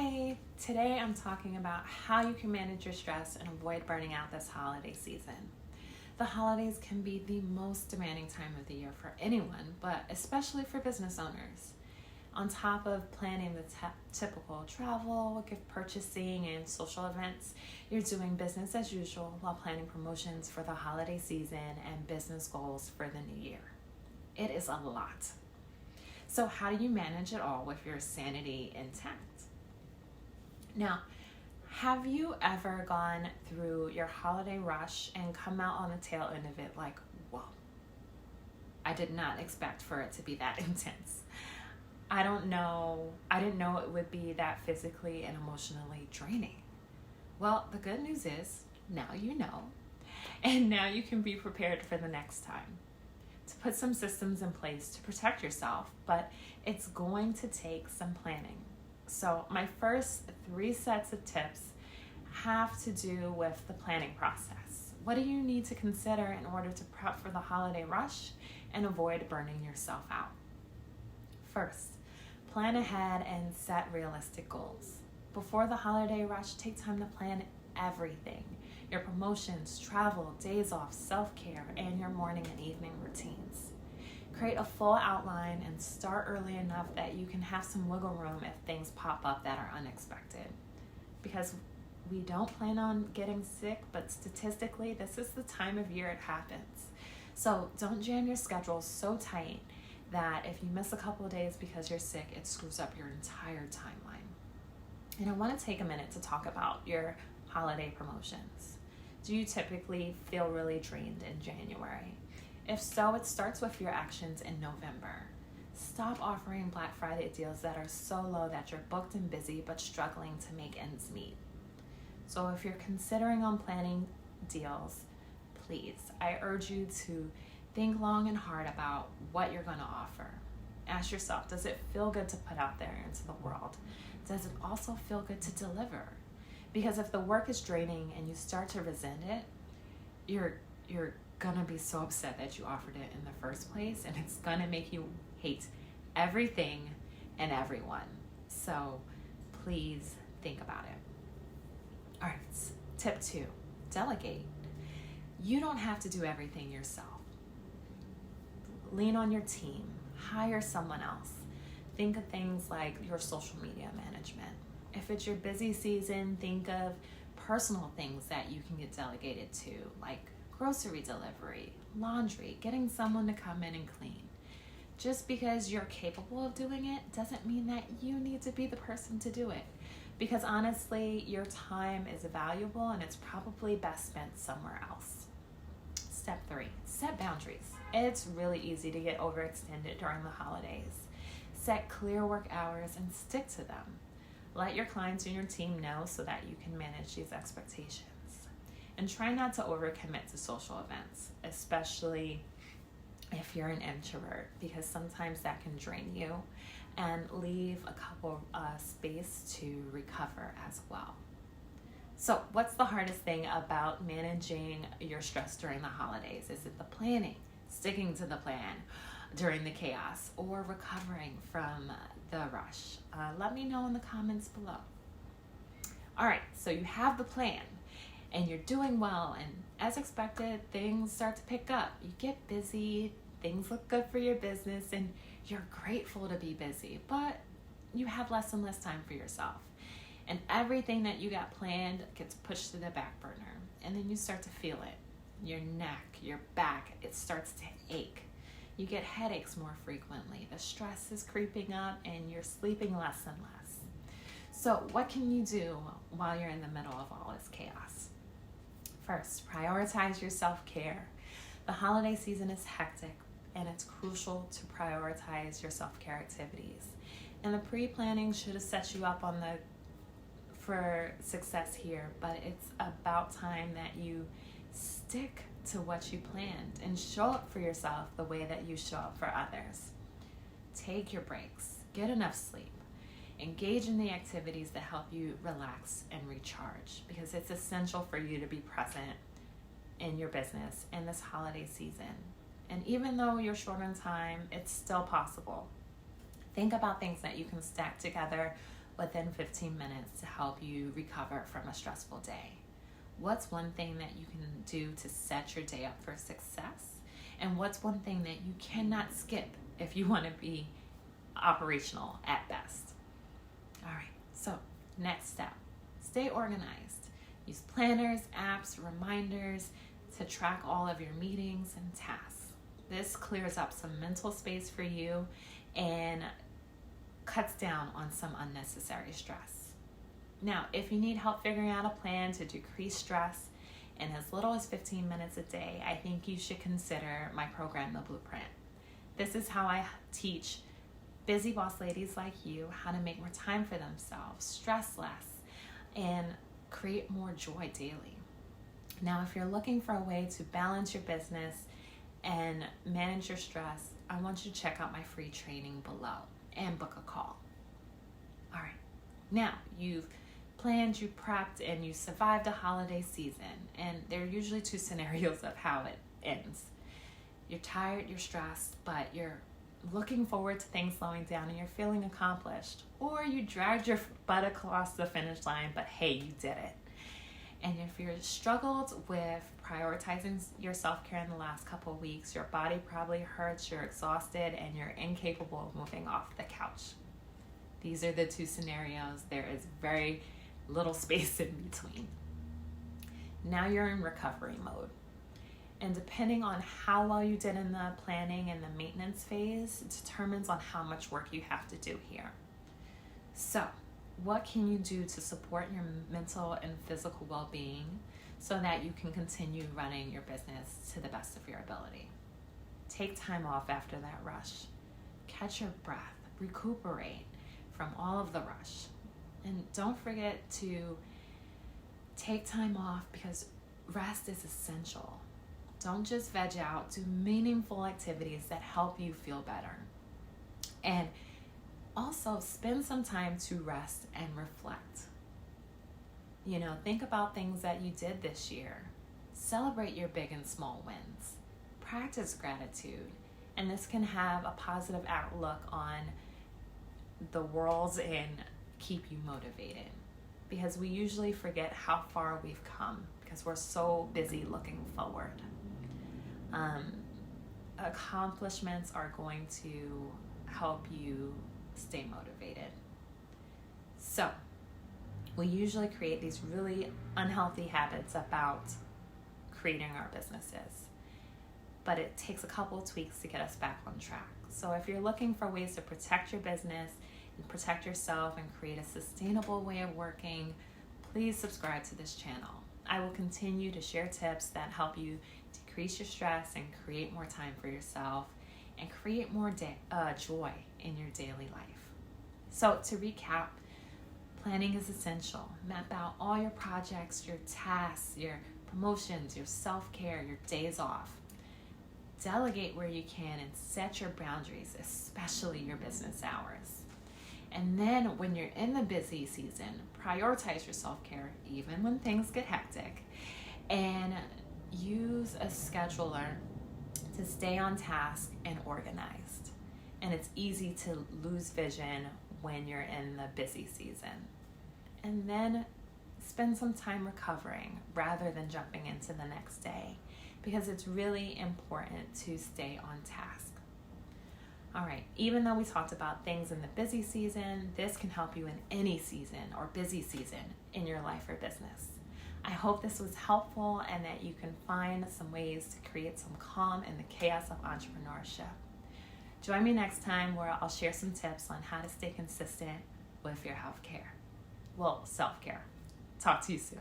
Hi, today I'm talking about how you can manage your stress and avoid burning out this holiday season. The holidays can be the most demanding time of the year for anyone, but especially for business owners. On top of planning the typical travel, gift purchasing, and social events, you're doing business as usual while planning promotions for the holiday season and business goals for the new year. It is a lot. So how do you manage it all with your sanity intact? Now, have you ever gone through your holiday rush and come out on the tail end of it like, whoa, I did not expect for it to be that intense. I didn't know it would be that physically and emotionally draining. Well, the good news is now you know, and now you can be prepared for the next time. To put some systems in place to protect yourself, but it's going to take some planning. So my first 3 sets of tips have to do with the planning process. What do you need to consider in order to prep for the holiday rush and avoid burning yourself out? First, plan ahead and set realistic goals. Before the holiday rush, take time to plan everything. Your promotions, travel, days off, self-care, and your morning and evening routines. Create a full outline and start early enough that you can have some wiggle room if things pop up that are unexpected. Because we don't plan on getting sick, but statistically, this is the time of year it happens. So don't jam your schedule so tight that if you miss a couple of days because you're sick, it screws up your entire timeline. And I want to take a minute to talk about your holiday promotions. Do you typically feel really drained in January? If so, it starts with your actions in November. Stop offering Black Friday deals that are so low that you're booked and busy but struggling to make ends meet. So if you're considering on planning deals, please, I urge you to think long and hard about what you're going to offer. Ask yourself, does it feel good to put out there into the world? Does it also feel good to deliver? Because if the work is draining and you start to resent it, you're gonna be so upset that you offered it in the first place, and it's gonna make you hate everything and everyone. So please think about it. All right, tip 2, delegate. You don't have to do everything yourself. Lean on your team, hire someone else. Think of things like your social media management. If it's your busy season, think of personal things that you can get delegated to, like grocery delivery, laundry, getting someone to come in and clean. Just because you're capable of doing it doesn't mean that you need to be the person to do it. Because honestly, your time is valuable and it's probably best spent somewhere else. Step 3, set boundaries. It's really easy to get overextended during the holidays. Set clear work hours and stick to them. Let your clients and your team know so that you can manage these expectations. And try not to overcommit to social events, especially if you're an introvert, because sometimes that can drain you, and leave a couple space to recover as well. So what's the hardest thing about managing your stress during the holidays? Is it the planning, sticking to the plan during the chaos, or recovering from the rush? Let me know in the comments below. All right, so you have the plan and you're doing well, and as expected, things start to pick up. You get busy, things look good for your business, and you're grateful to be busy, but you have less and less time for yourself. And everything that you got planned gets pushed to the back burner, and then you start to feel it. Your neck, your back, it starts to ache. You get headaches more frequently. The stress is creeping up and you're sleeping less and less. So what can you do while you're in the middle of all this chaos? First, prioritize your self-care. The holiday season is hectic and it's crucial to prioritize your self-care activities. And the pre-planning should have set you up for success here, but it's about time that you stick to what you planned and show up for yourself the way that you show up for others. Take your breaks, get enough sleep, engage in the activities that help you relax and recharge, because it's essential for you to be present in your business in this holiday season. And even though you're short on time, it's still possible. Think about things that you can stack together within 15 minutes to help you recover from a stressful day? What's one thing that you can do to set your day up for success? And what's one thing that you cannot skip if you want to be operational at best? All right, so next step, stay organized. Use planners, apps, reminders to track all of your meetings and tasks. This clears up some mental space for you and cuts down on some unnecessary stress. Now, if you need help figuring out a plan to decrease stress in as little as 15 minutes a day, I think you should consider my program, The Blueprint. This is how I teach busy boss ladies like you how to make more time for themselves, stress less, and create more joy daily. Now, if you're looking for a way to balance your business and manage your stress, I want you to check out my free training below and book a call. All right, now you've planned, you prepped, and you survived a holiday season. And there are usually two scenarios of how it ends. You're tired, you're stressed, but you're looking forward to things slowing down and you're feeling accomplished. Or you dragged your butt across the finish line, but hey, you did it. And if you're struggled with prioritizing your self-care in the last couple of weeks, your body probably hurts, you're exhausted, and you're incapable of moving off the couch. These are the two scenarios. There is very little space in between. Now you're in recovery mode. And depending on how well you did in the planning and the maintenance phase, it determines on how much work you have to do here. So, what can you do to support your mental and physical well-being so that you can continue running your business to the best of your ability? Take time off after that rush. Catch your breath. Recuperate from all of the rush. And don't forget to take time off because rest is essential. Don't just veg out. Do meaningful activities that help you feel better. And also spend some time to rest and reflect. Think about things that you did this year. Celebrate your big and small wins. Practice gratitude. And this can have a positive outlook on the world and keep you motivated. Because we usually forget how far we've come because we're so busy looking forward. Accomplishments are going to help you stay motivated. So, we usually create these really unhealthy habits about creating our businesses, but it takes a couple of tweaks to get us back on track. So if you're looking for ways to protect your business and protect yourself and create a sustainable way of working, please subscribe to this channel. I will continue to share tips that help you decrease your stress and create more time for yourself and create more joy in your daily life. So to recap, planning is essential. Map out all your projects, your tasks, your promotions, your self-care, your days off. Delegate where you can and set your boundaries, especially your business hours. And then when you're in the busy season, prioritize your self-care even when things get hectic. And use a scheduler to stay on task and organized. And it's easy to lose vision when you're in the busy season. And then spend some time recovering rather than jumping into the next day, because it's really important to stay on task. All right, even though we talked about things in the busy season, this can help you in any season or busy season in your life or business. I hope this was helpful and that you can find some ways to create some calm in the chaos of entrepreneurship. Join me next time where I'll share some tips on how to stay consistent with your self-care. Talk to you soon.